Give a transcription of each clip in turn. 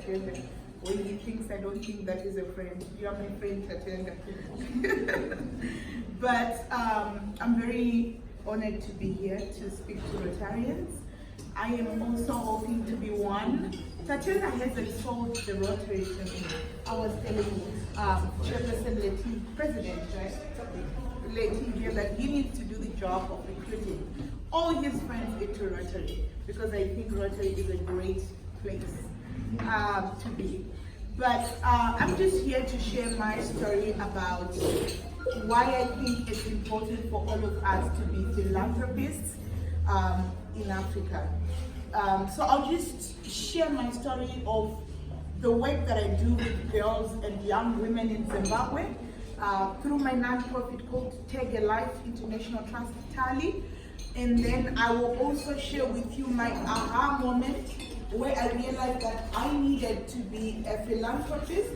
Tatenda. When he thinks I don't think that is a friend, you are my friend, Tatenda. But I'm very honored to be here to speak to Rotarians. I am also hoping to be one. Tatenda hasn't sold the Rotary to me. I was telling Chairperson Leti, President, right? Leti here that he needs to do the job of recruiting all his friends into Rotary, because I think Rotary is a great place to be. But I'm just here to share my story about why I think it's important for all of us to be philanthropists in Africa. So I'll just share my story of the work that I do with girls and young women in Zimbabwe through my non-profit called TaLI International Trust, TaLI. And then I will also share with you my aha moment where I realized that I needed to be a philanthropist.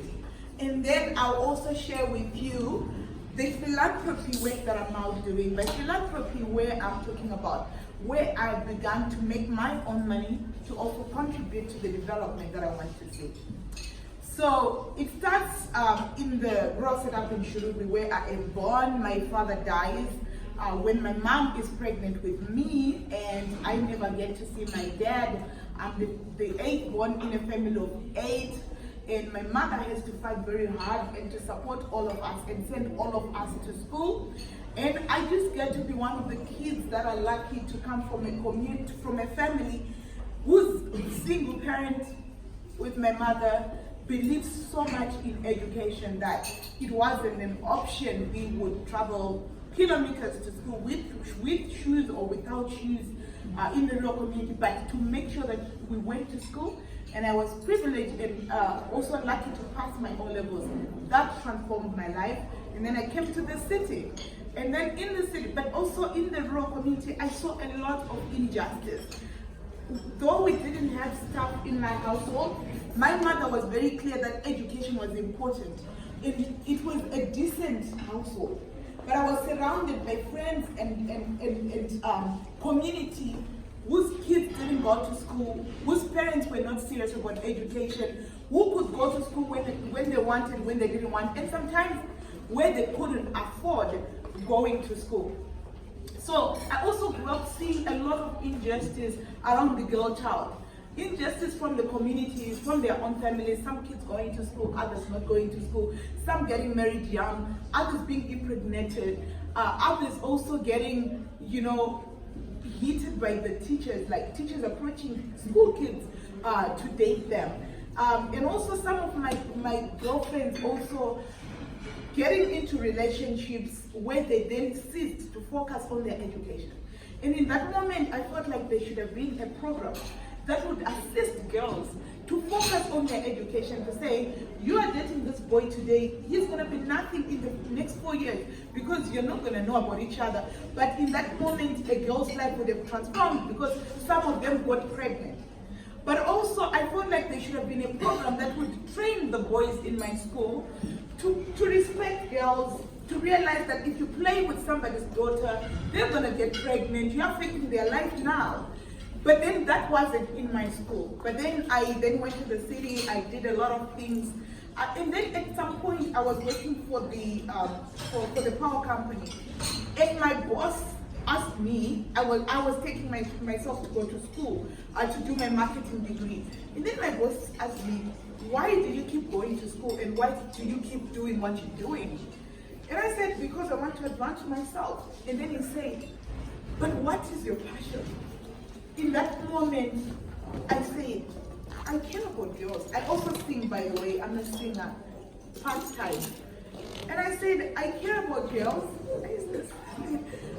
And then I'll also share with you the philanthropy work that I'm now doing. By philanthropy, where I'm talking about where I began to make my own money to also contribute to the development that I want to see. So it starts in the rural setup in Shurubi, where I am born. My father dies when my mom is pregnant with me, and I never get to see my dad. I'm the eighth born in a family of 8, and my mother has to fight very hard and to support all of us and send all of us to school. And I just get to be one of the kids that are lucky to come from a community, from a family whose single parent with my mother believes so much in education that it wasn't an option. We would travel kilometers to school with shoes or without shoes in the rural community, but to make sure that we went to school. And I was privileged and also lucky to pass my O-levels. That transformed my life. And then I came to the city. And then in the city, but also in the rural community, I saw a lot of injustice. Though we didn't have stuff in my household, my mother was very clear that education was important. It was a decent household. But I was surrounded by friends and community whose kids didn't go to school, whose parents were not serious about education, who could go to school when they wanted, when they didn't want, and sometimes where they couldn't afford going to school. So I also grew up seeing a lot of injustice around the girl child. Injustice from the communities, from their own families, some kids going to school, others not going to school, some getting married young, others being impregnated, others also getting, heated by the teachers, like teachers approaching school kids to date them. And also some of my girlfriends also getting into relationships where they then ceased to focus on their education. And in that moment, I felt like there should have been a program that would assist girls to focus on their education, to say, you are dating this boy today, he's gonna be nothing in the next 4 years because you're not gonna know about each other. But in that moment, a girl's life would have transformed because some of them got pregnant. But also, I felt like there should have been a program that would train the boys in my school to respect girls, to realize that if you play with somebody's daughter, they're gonna get pregnant, you're affecting their life now. But then that wasn't in my school. But then I went to the city, I did a lot of things. And then at some point I was working for the power company. And my boss asked me, I was taking myself to go to school to do my marketing degree. And then my boss asked me, why do you keep going to school and why do you keep doing what you're doing? And I said, because I want to advance myself. And then he said, but what is your passion? In that moment, I said, I care about girls. I also sing, by the way. I'm a singer, part-time. And I said, I care about girls. What is this?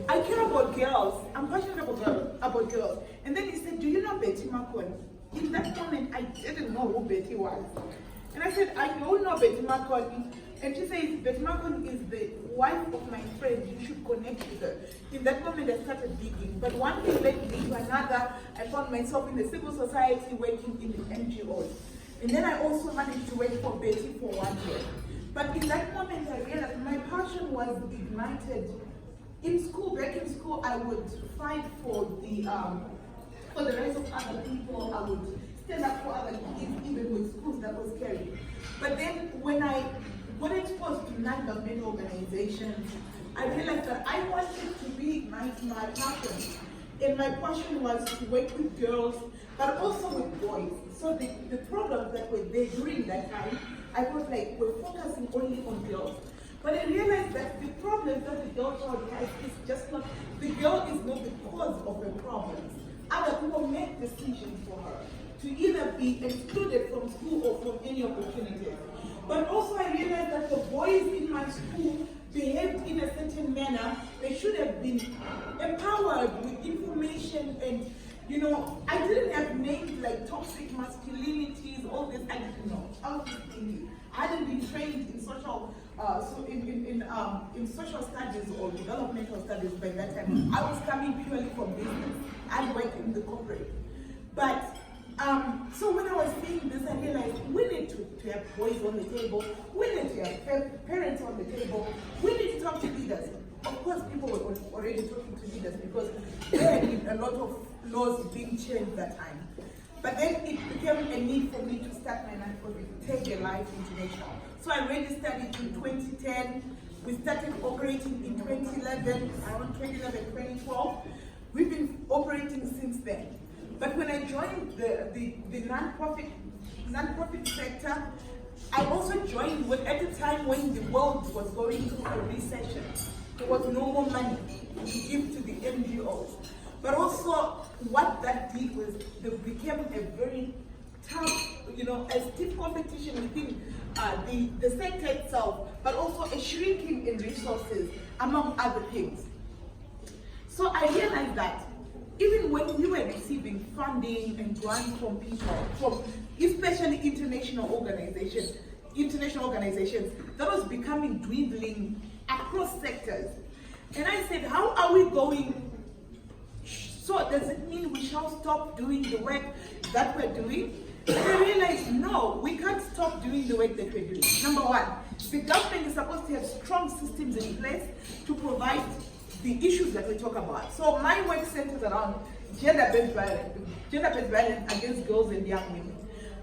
I care about girls. I'm passionate about girls. And then he said, do you know Betty Makon? In that moment, I didn't know who Betty was. And I said, I don't know Betty Makon. And she says, Betty Makon is the wife of my friend, you should connect with her. In that moment, I started digging. But one thing led me to another. I found myself in the civil society working in the NGOs. And then I also managed to work for Betty for 1 year. But in that moment, I realized my passion was ignited. In school, back in school, I would fight for the rights of other people. I would stand up for other kids, even with schools that was carried. But then when I got exposed to non-governmental organizations, I realized that I wanted to reignite my passion. And my passion was to work with girls, but also with boys. So the programs that were there during that time, I was like, we're focusing only on girls. But I realized that the problem that the girl child has is just not, the girl is not the cause of the problems. Other people make decisions for her to either be excluded from school or from any opportunities. But also I realized that the boys in my school behaved in a certain manner. They should have been empowered with information, and I didn't have names like toxic masculinities, all this. I didn't know. I was just thinking. I hadn't been trained in social in social studies or developmental studies by that time. I was coming purely from business. I worked in the corporate. But so when I was saying this, I realized we need to have boys on the table, we need to have parents on the table, we need to talk to leaders. Of course, people were already talking to leaders because there had been a lot of laws being changed that time. But then it became a need for me to start my nonprofit, TaLI International. So I registered it in 2010. We started operating in 2011, around 2011, 2012. We've been operating since then. But when I joined the non-profit sector, I also joined at a time when the world was going through a recession. There was no more money to give to the NGOs. But also what that did was there became a very tough, a stiff competition within the sector itself, but also a shrinking in resources, among other things. So I realized that even when we were receiving funding and grants from people, from especially international organizations, that was becoming dwindling across sectors. And I said, how are we going? So does it mean we shall stop doing the work that we're doing? And I realized, no, we can't stop doing the work that we're doing. Number one, the government is supposed to have strong systems in place to provide the issues that we talk about. So my work centers around gender-based violence against girls and young women.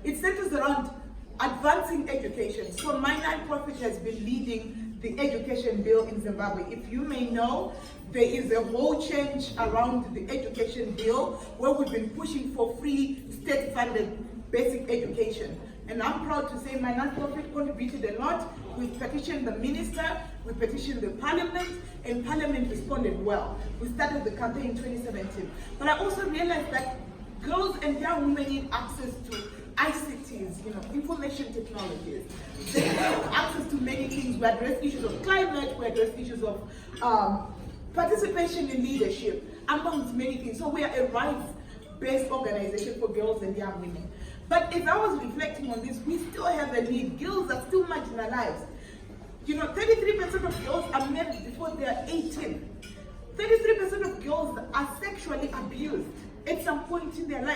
It centers around advancing education. So my nonprofit has been leading the education bill in Zimbabwe. If you may know, there is a whole change around the education bill where we've been pushing for free state-funded basic education. And I'm proud to say my nonprofit contributed a lot. We petitioned the minister, we petitioned the parliament, and parliament responded well. We started the campaign in 2017. But I also realized that girls and young women need access to ICTs, information technologies. They have access to many things. We address issues of climate, we address issues of participation in leadership, amongst many things. So we are a rights-based organization for girls and young women. But as I was reflecting on this, we still have a need. Girls are still marginalized. 33% of girls are married before they are 18. 33% of girls are sexually abused at some point in their life.